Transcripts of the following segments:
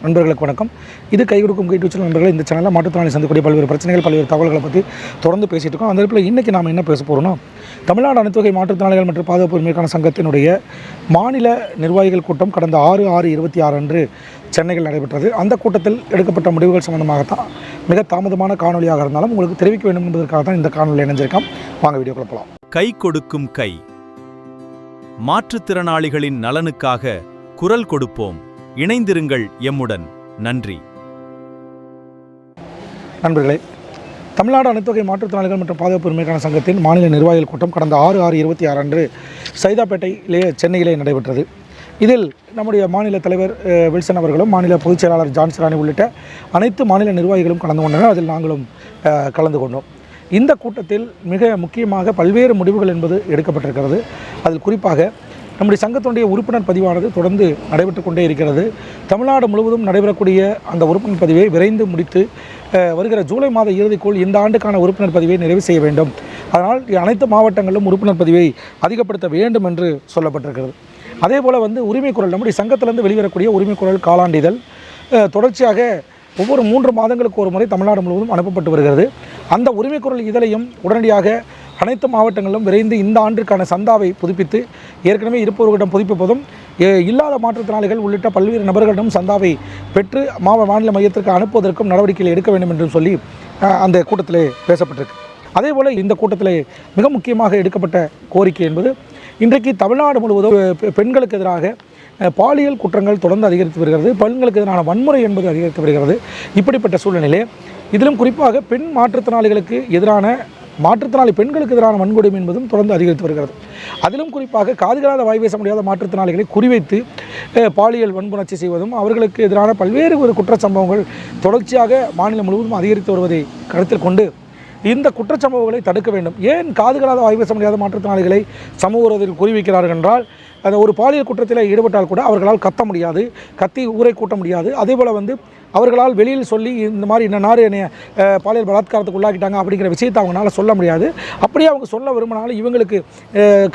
நண்பர்களுக்கு வணக்கம். இது கை கொடுக்கும் யூடியூப் சேனல் நண்பர்கள். இந்த சேனலில் மாற்றுத்திறனாளி சந்திக்கக்கூடிய பல்வேறு பிரச்சனைகள், பல்வேறு தகவல்களை பற்றி தொடர்ந்து பேசிகிட்டு இருக்கோம். அந்த இடத்துல இன்றைக்கி நாம் என்ன பேச போகிறோம்னா, தமிழ்நாடு அனைத்து வகை மாற்றுத்திறனாளிகள் மற்றும் பாதுகாப்பு உரிமைக்கான சங்கத்தினுடைய மாநில நிர்வாகிகள் கூட்டம் கடந்த 6/6/26 அன்று சென்னையில் நடைபெற்றது. அந்த கூட்டத்தில் எடுக்கப்பட்ட முடிவுகள் சம்பந்தமாகத்தான் மிக தாமதமான காணொலியாக இருந்தாலும் உங்களுக்கு தெரிவிக்க வேண்டும் என்பதற்காக தான் இந்த காணொலி இணைஞ்சிருக்கோம். வாங்க வீடியோ குழப்பலாம். கை கொடுக்கும் கை. மாற்றுத்திறனாளிகளின் நலனுக்காக குரல் கொடுப்போம். இணைந்திருங்கள் எம்முடன். நன்றி. நண்பர்களே, தமிழ்நாடு அனைத்து வகை மாற்றுத்திறனாளிகள் மற்றும் பாதுகாப்பு உரிமைக்கான சங்கத்தின் மாநில நிர்வாகிகள் கூட்டம் கடந்த 6/6/26 அன்று சைதாப்பேட்டையிலே சென்னையிலே நடைபெற்றது. இதில் நம்முடைய மாநில தலைவர் வில்சன் அவர்களும், மாநில பொதுச் செயலாளர் ஜான்சிராணி உள்ளிட்ட அனைத்து மாநில நிர்வாகிகளும் கலந்து கொண்டனர். அதில் நாங்களும் கலந்து கொண்டோம். இந்த கூட்டத்தில் மிக முக்கியமாக பல்வேறு முடிவுகள் என்பது எடுக்கப்பட்டிருக்கிறது. அதில் குறிப்பாக நம்முடைய சங்கத்தினுடைய உறுப்பினர் பதிவானது தொடர்ந்து நடைபெற்று கொண்டே இருக்கிறது. தமிழ்நாடு முழுவதும் நடைபெறக்கூடிய அந்த உறுப்பினர் பதிவை விரைந்து முடித்து வருகிற ஜூலை மாத இறுதிக்குள் இந்த ஆண்டுக்கான உறுப்பினர் பதிவை நிறைவு செய்ய வேண்டும். அதனால் அனைத்து மாவட்டங்களிலும் உறுப்பினர் பதிவை அதிகப்படுத்த வேண்டும் என்று சொல்லப்பட்டிருக்கிறது. அதே போல் உரிமை குரல், நம்முடைய சங்கத்திலிருந்து வெளிவரக்கூடிய உரிமை குரல் காலாண்டிதழ் தொடர்ச்சியாக ஒவ்வொரு 3 மாதங்களுக்கு ஒரு முறை தமிழ்நாடு முழுவதும் அனுப்பப்பட்டு வருகிறது. அந்த உரிமை குரல் இதழையும் உடனடியாக அனைத்து மாவட்டங்களிலும் விரைந்து இந்த ஆண்டிற்கான சந்தாவை புதுப்பித்து ஏற்கனவே இருப்பவர்களிடம் புதுப்பிப்பதும், இல்லாத மாற்றுத்திறனாளிகள் உள்ளிட்ட பல்வேறு நபர்களிடம் சந்தாவை பெற்று மாநில மையத்திற்கு அனுப்புவதற்கும் நடவடிக்கைகள் எடுக்க வேண்டும் என்று சொல்லி அந்த கூட்டத்திலே பேசப்பட்டிருக்கு. அதேபோல் இந்த கூட்டத்தில் மிக முக்கியமாக எடுக்கப்பட்ட கோரிக்கை என்பது, இன்றைக்கு தமிழ்நாடு முழுவதும் பெண்களுக்கு எதிராக பாலியல் குற்றங்கள் தொடர்ந்து அதிகரித்து வருகிறது. பெண்களுக்கு எதிரான வன்முறை என்பது அதிகரித்து வருகிறது. இப்படிப்பட்ட சூழ்நிலையிலே இதிலும் குறிப்பாக பெண் மாற்றுத்திறனாளிகளுக்கு எதிரான மாற்றுத்திறனாளி பெண்களுக்கு எதிரான வன்கொடுமை என்பதும் தொடர்ந்து அதிகரித்து வருகிறது. அதிலும் குறிப்பாக காதுகளாத வாய் பேச முடியாத மாற்றுத்திறனாளிகளை குறிவைத்து பாலியல் வன்புணர்ச்சி செய்வதும், அவர்களுக்கு எதிரான பல்வேறு குற்றச்சம்பவங்கள் தொடர்ச்சியாக மாநிலம் முழுவதும் அதிகரித்து வருவதை கருத்தில் கொண்டு இந்த குற்றச்சம்பவங்களை தடுக்க வேண்டும். ஏன் காதுகளாத வாய் பேச முடியாத மாற்றுத்திறனாளிகளை சமூக விரோதிகள் குறிவைக்கிறார்கள் என்றால், அந்த ஒரு பாலியல் குற்றத்தில் ஈடுபட்டால் கூட அவர்களால் கத்த முடியாது, கத்தி ஊரை கூட்ட முடியாது. அதேபோல் அவர்களால் வெளியில் சொல்லி இந்த மாதிரி நாடு என்னை பாலியல் பலாத்காரத்துக்கு உள்ளாக்கிட்டாங்க அப்படிங்கிற விஷயத்தை அவங்களால சொல்ல முடியாது. அப்படியே அவங்க சொல்ல விரும்பினாலும் இவங்களுக்கு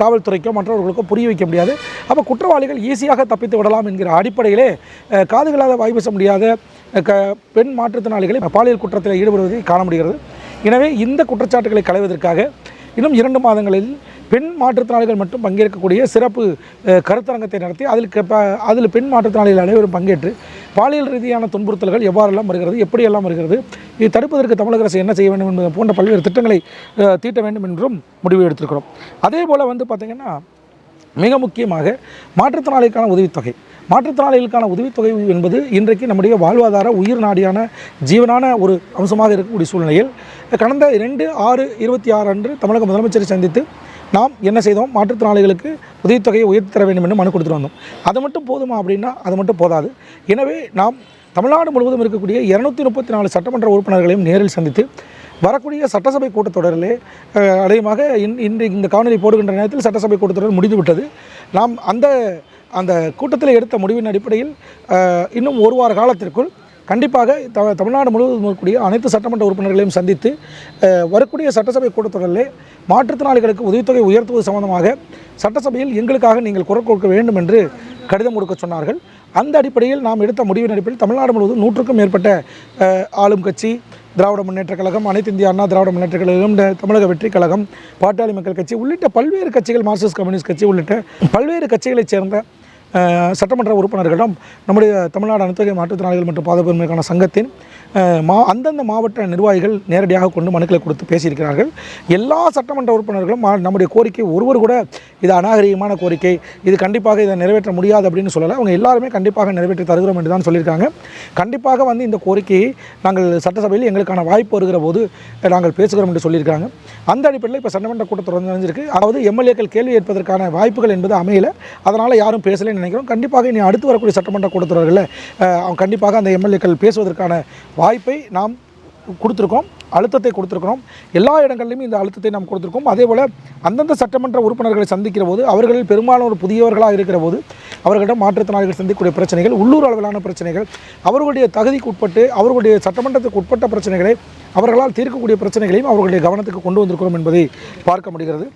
காவல்துறைக்கோ மற்றவர்களுக்கோ புரிய வைக்க முடியாது. அப்போ குற்றவாளிகள் ஈஸியாக தப்பித்து விடலாம் என்கிற அடிப்படையிலே காதுகளாத வாய் பேச முடியாத பெண் மாற்றுத்திறனாளிகளை பாலியல் குற்றத்தில் ஈடுபடுவதை காண முடிகிறது. எனவே இந்த குற்றச்சாட்டுகளை களைவதற்காக இன்னும் 2 மாதங்களில் பெண் மாற்றுத்திறனாளிகள் மட்டும் பங்கேற்கக்கூடிய சிறப்பு கருத்தரங்கத்தை நடத்தி அதில் பெண் மாற்றுத்திறனாளிகள் அனைவரும் பங்கேற்று பாலியல் ரீதியான துன்புறுத்தல்கள் எவ்வாறெல்லாம் வருகிறது, எப்படியெல்லாம் வருகிறது, இது தடுப்பதற்கு தமிழக அரசு என்ன செய்ய வேண்டும் என்பது போன்ற பல்வேறு திட்டங்களை தீட்ட வேண்டும் என்றும் முடிவு எடுத்திருக்கிறோம். அதே போல் பார்த்திங்கன்னா மிக முக்கியமாக மாற்றுத்திறனாளிகளுக்கான உதவித்தொகை. மாற்றுத்திறனாளிகளுக்கான உதவித்தொகை என்பது இன்றைக்கு நம்முடைய வாழ்வாதார உயிர் நாடியான ஜீவனான ஒரு அம்சமாக இருக்கக்கூடிய சூழ்நிலையில் கடந்த 2/6/26 அன்று தமிழக முதலமைச்சரை சந்தித்து நாம் என்ன செய்தோம், மாற்றுத்திறனாளிகளுக்கு உதவித்தொகையை உயர்த்தி தர வேண்டும் என்று மனு கொடுத்துட்டு வந்தோம். அது மட்டும் போதுமா அப்படின்னா அது மட்டும் போதாது. எனவே நாம் தமிழ்நாடு முழுவதும் இருக்கக்கூடிய 234 சட்டமன்ற உறுப்பினர்களையும் நேரில் சந்தித்து வரக்கூடிய சட்டசபை கூட்டத்தொடரிலே அடையமாக இந்த காணொலி போடுகின்ற நேரத்தில் சட்டசபை கூட்டத்தொடர் முடிந்துவிட்டது. நாம் அந்த கூட்டத்தில் எடுத்த முடிவின் அடிப்படையில் இன்னும் 1 வார காலத்திற்குள் கண்டிப்பாக தமிழ்நாடு முழுவதும் இருக்கக்கூடிய அனைத்து சட்டமன்ற உறுப்பினர்களையும் சந்தித்து வரக்கூடிய சட்டசபை கூட்டத்தொடரிலே மாற்றுத்திறனாளிகளுக்கு உதவித்தொகை உயர்த்துவது சம்பந்தமாக சட்டசபையில் எங்களுக்காக நீங்கள் குரல் கொடுக்க வேண்டும் என்று கடிதம் கொடுக்க சொன்னார்கள். அந்த அடிப்படையில் நாம் எடுத்த முடிவின் அடிப்படையில் தமிழ்நாடு முழுவதும் 100க்கும் மேற்பட்ட ஆளும் கட்சி, திராவிட முன்னேற்றக் கழகம், அனைத்து இந்திய அண்ணா திராவிட முன்னேற்றக் கழகம், தமிழக வெற்றிக் கழகம், பாட்டாளி மக்கள் கட்சி உள்ளிட்ட பல்வேறு கட்சிகள், மார்க்சிஸ்ட் கம்யூனிஸ்ட் கட்சி உள்ளிட்ட பல்வேறு கட்சிகளைச் சேர்ந்த சட்டமன்ற உறுப்பினர்களிடம் நம்முடைய தமிழ்நாடு அனைத்து வகை மாற்றுத்திறனாளிகள் மற்றும் பாதுகாப்பு உரிமைக்கான சங்கத்தின் அந்தந்த மாவட்ட நிர்வாகிகள் நேரடியாக கொண்டு மனுக்களை கொடுத்து பேசியிருக்கிறார்கள். எல்லா சட்டமன்ற உறுப்பினர்களும் நம்முடைய கோரிக்கை ஒருவர் கூட இது அநாகரிகமான கோரிக்கை, இது கண்டிப்பாக இதை நிறைவேற்ற முடியாது அப்படின்னு சொல்லலை. அவங்க எல்லாருமே கண்டிப்பாக நிறைவேற்றி தருகிறோம் என்று தான் சொல்லியிருக்காங்க. கண்டிப்பாக இந்த கோரிக்கையை நாங்கள் சட்டசபையில் எங்களுக்கான வாய்ப்பு வருகிற போது நாங்கள் பேசுகிறோம் என்று சொல்லியிருக்காங்க. அந்த அடிப்படையில் இப்போ சட்டமன்ற கூட்டத்தொடர் நடந்திருக்கு. அதாவது எம்எல்ஏக்கள் கேள்வி கேட்பதற்கான வாய்ப்புகள் என்பது அமையலை. அதனால் யாரும் பேசலைன்னு நினைக்கிறோம். கண்டிப்பாக இனி அடுத்து வரக்கூடிய சட்டமன்ற கூட்டத்தொடர்களில் அவங்க கண்டிப்பாக அந்த எம்எல்ஏக்கள் பேசுவதற்கான வாய்ப்பை நாம் கொடுத்துருக்கோம், அழுத்தத்தை கொடுத்துருக்கிறோம். எல்லா இடங்களிலுமே இந்த அழுத்தத்தை நாம் கொடுத்துருக்கோம். அதேபோல் அந்தந்த சட்டமன்ற உறுப்பினர்களை சந்திக்கிற போது அவர்களில் பெரும்பாலான புதியவர்களாக இருக்கிற போது அவர்களிடம் மாற்றுத்திறனாளிகள் சந்திக்கக்கூடிய பிரச்சனைகள், உள்ளூர் அளவிலான பிரச்சனைகள், அவர்களுடைய தகுதிக்கு உட்பட்டு அவர்களுடைய சட்டமன்றத்துக்கு உட்பட்ட பிரச்சனைகளை அவர்களால் தீர்க்கக்கூடிய பிரச்சனைகளையும் அவர்களுடைய கவனத்துக்கு கொண்டு வந்திருக்கிறோம் என்பதை பார்க்க முடிகிறது.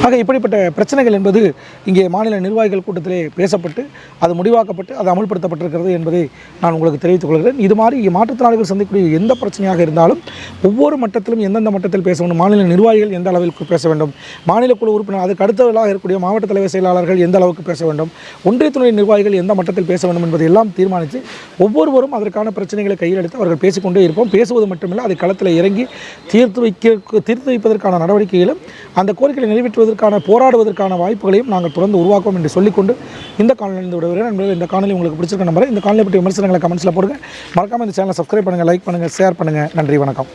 ஆக இப்படிப்பட்ட பிரச்சனைகள் என்பது இங்கே மாநில நிர்வாகிகள் கூட்டத்திலே பேசப்பட்டு அது முடிவாக்கப்பட்டு அது அமல்படுத்தப்பட்டிருக்கிறது என்பதை நான் உங்களுக்கு தெரிவித்துக் கொள்கிறேன். இது மாதிரி மாற்றுத்திறனாளிகள் சந்திக்கக்கூடிய எந்த பிரச்சனையாக இருந்தாலும் ஒவ்வொரு மட்டத்திலும் எந்தெந்த மட்டத்தில் பேச வேண்டும், மாநில நிர்வாகிகள் எந்த அளவிற்கு பேச வேண்டும், மாநில குழு உறுப்பினர் அதுக்கு அடுத்தவர்களாக இருக்கக்கூடிய மாவட்ட தலைவர் செயலாளர்கள் எந்த அளவுக்கு பேச வேண்டும், ஒன்றிய துணை நிர்வாகிகள் எந்த மட்டத்தில் பேச வேண்டும் என்பதை எல்லாம் தீர்மானித்து ஒவ்வொருவரும் அதற்கான பிரச்சனைகளை கையில் எடுத்து அவர்கள் பேசிக்கொண்டே இருப்போம். பேசுவது மட்டுமில்லை, அதை களத்தில் இறங்கி தீர்த்து வைப்பதற்கான நடவடிக்கைகளும் அந்த கோரிக்கைகளை நிறைவேற்றுவதற்கான போராடுவதற்கான வாய்ப்புகளையும் நாங்கள் தொடர்ந்து உருவாக்குவோம் என்று சொல்லிக்கொண்டு இந்த காணொலியிலிருந்து விடுகிறேன். நண்பர்களே, இந்த காணொலி உங்களுக்கு பிடிச்சிருக்க நம்பரை இந்த காணொலி பற்றி விமர்சனங்களை கமெண்ட்ஸில் போடுங்க. மறக்காமல் இந்த சேனலை சப்ஸ்கிரைப் பண்ணுங்கள், லைக் பண்ணுங்கள், ஷேர் பண்ணுங்கள். நன்றி, வணக்கம்.